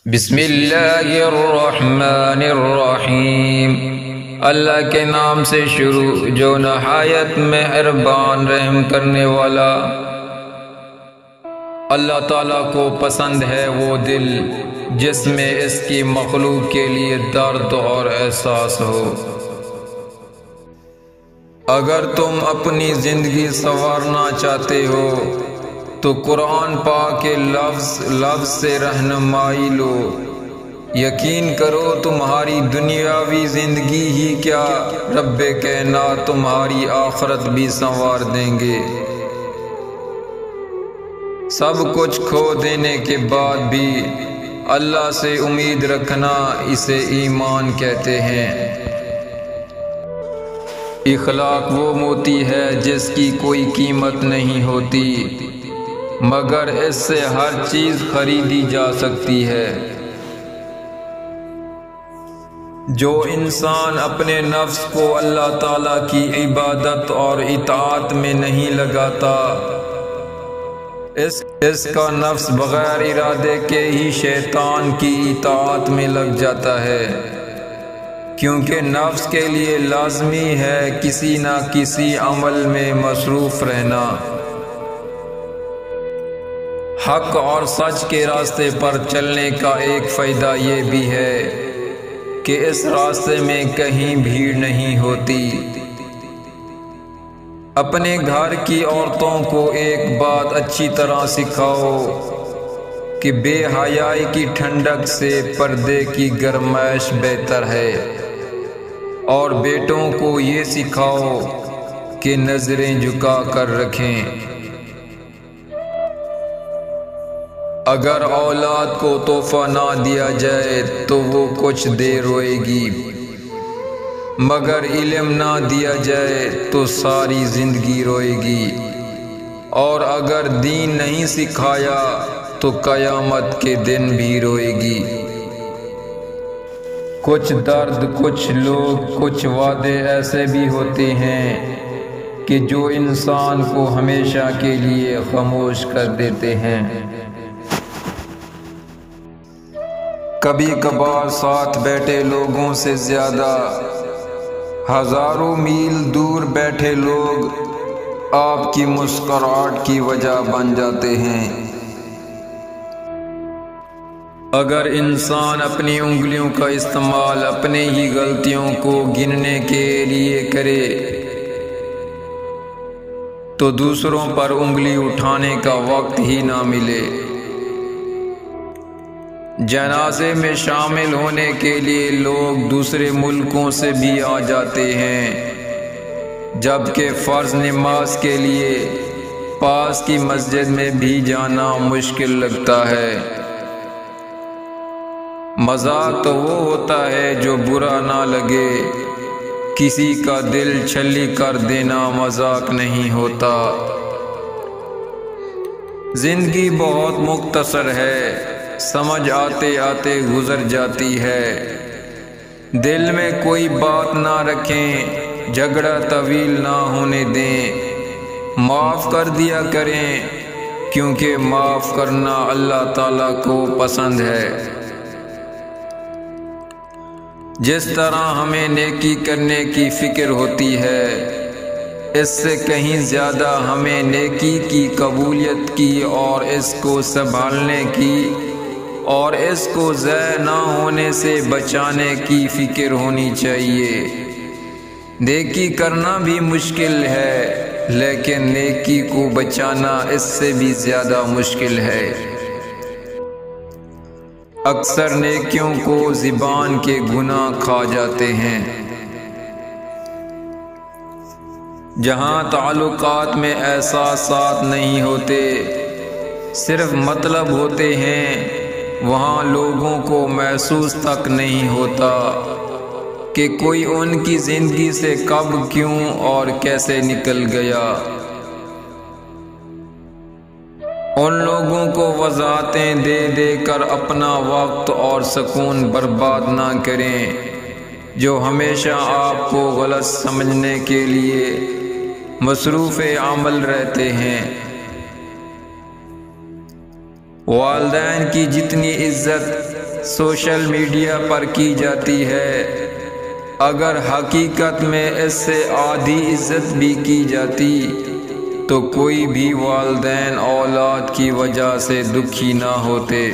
بسم اللہ الرحمن الرحیم، اللہ کے نام سے شروع جو نہایت مہربان رحم کرنے والا۔ اللہ تعالیٰ کو پسند ہے وہ دل جس میں اس کی مخلوق کے لیے درد اور احساس ہو۔ اگر تم اپنی زندگی سنوارنا چاہتے ہو تو قرآن پاک کے لفظ سے رہنمائی لو۔ یقین کرو تمہاری دنیاوی زندگی ہی کیا، رب کائنات تمہاری آخرت بھی سنوار دیں گے۔ سب کچھ کھو دینے کے بعد بھی اللہ سے امید رکھنا، اسے ایمان کہتے ہیں۔ اخلاق وہ موتی ہے جس کی کوئی قیمت نہیں ہوتی، مگر اس سے ہر چیز خریدی جا سکتی ہے۔ جو انسان اپنے نفس کو اللہ تعالیٰ کی عبادت اور اطاعت میں نہیں لگاتا، اس کا نفس بغیر ارادے کے ہی شیطان کی اطاعت میں لگ جاتا ہے، کیونکہ نفس کے لیے لازمی ہے کسی نہ کسی عمل میں مصروف رہنا۔ حق اور سچ کے راستے پر چلنے کا ایک فائدہ یہ بھی ہے کہ اس راستے میں کہیں بھیڑ نہیں ہوتی۔ اپنے گھر کی عورتوں کو ایک بات اچھی طرح سکھاؤ کہ بے حیائی کی ٹھنڈک سے پردے کی گرمائش بہتر ہے، اور بیٹوں کو یہ سکھاؤ کہ نظریں جھکا کر رکھیں۔ اگر اولاد کو تحفہ نہ دیا جائے تو وہ کچھ دیر روئے گی، مگر علم نہ دیا جائے تو ساری زندگی روئے گی، اور اگر دین نہیں سکھایا تو قیامت کے دن بھی روئے گی۔ کچھ درد، کچھ لوگ، کچھ وعدے ایسے بھی ہوتے ہیں کہ جو انسان کو ہمیشہ کے لیے خاموش کر دیتے ہیں۔ کبھی کبھار ساتھ بیٹھے لوگوں سے زیادہ ہزاروں میل دور بیٹھے لوگ آپ کی مسکراہٹ کی وجہ بن جاتے ہیں۔ اگر انسان اپنی انگلیوں کا استعمال اپنے ہی غلطیوں کو گننے کے لیے کرے تو دوسروں پر انگلی اٹھانے کا وقت ہی نہ ملے۔ جنازے میں شامل ہونے کے لیے لوگ دوسرے ملکوں سے بھی آ جاتے ہیں، جبکہ فرض نماز کے لیے پاس کی مسجد میں بھی جانا مشکل لگتا ہے۔ مذاق تو وہ ہوتا ہے جو برا نہ لگے، کسی کا دل چھلی کر دینا مذاق نہیں ہوتا۔ زندگی بہت مختصر ہے، سمجھ آتے آتے گزر جاتی ہے۔ دل میں کوئی بات نہ رکھیں، جھگڑا طویل نہ ہونے دیں، معاف کر دیا کریں، کیونکہ معاف کرنا اللہ تعالیٰ کو پسند ہے۔ جس طرح ہمیں نیکی کرنے کی فکر ہوتی ہے، اس سے کہیں زیادہ ہمیں نیکی کی قبولیت کی اور اس کو سنبھالنے کی اور اس کو ضائع نہ ہونے سے بچانے کی فکر ہونی چاہیے۔ نیکی کرنا بھی مشکل ہے، لیکن نیکی کو بچانا اس سے بھی زیادہ مشکل ہے۔ اکثر نیکیوں کو زبان کے گناہ کھا جاتے ہیں۔ جہاں تعلقات میں احساسات نہیں ہوتے، صرف مطلب ہوتے ہیں، وہاں لوگوں کو محسوس تک نہیں ہوتا کہ کوئی ان کی زندگی سے کب، کیوں اور کیسے نکل گیا۔ ان لوگوں کو وضاحتیں دے دے کر اپنا وقت اور سکون برباد نہ کریں، جو ہمیشہ آپ کو غلط سمجھنے کے لیے مصروف عمل رہتے ہیں۔ والدین کی جتنی عزت سوشل میڈیا پر کی جاتی ہے، اگر حقیقت میں اس سے آدھی عزت بھی کی جاتی تو کوئی بھی والدین اولاد کی وجہ سے دکھی نہ ہوتے۔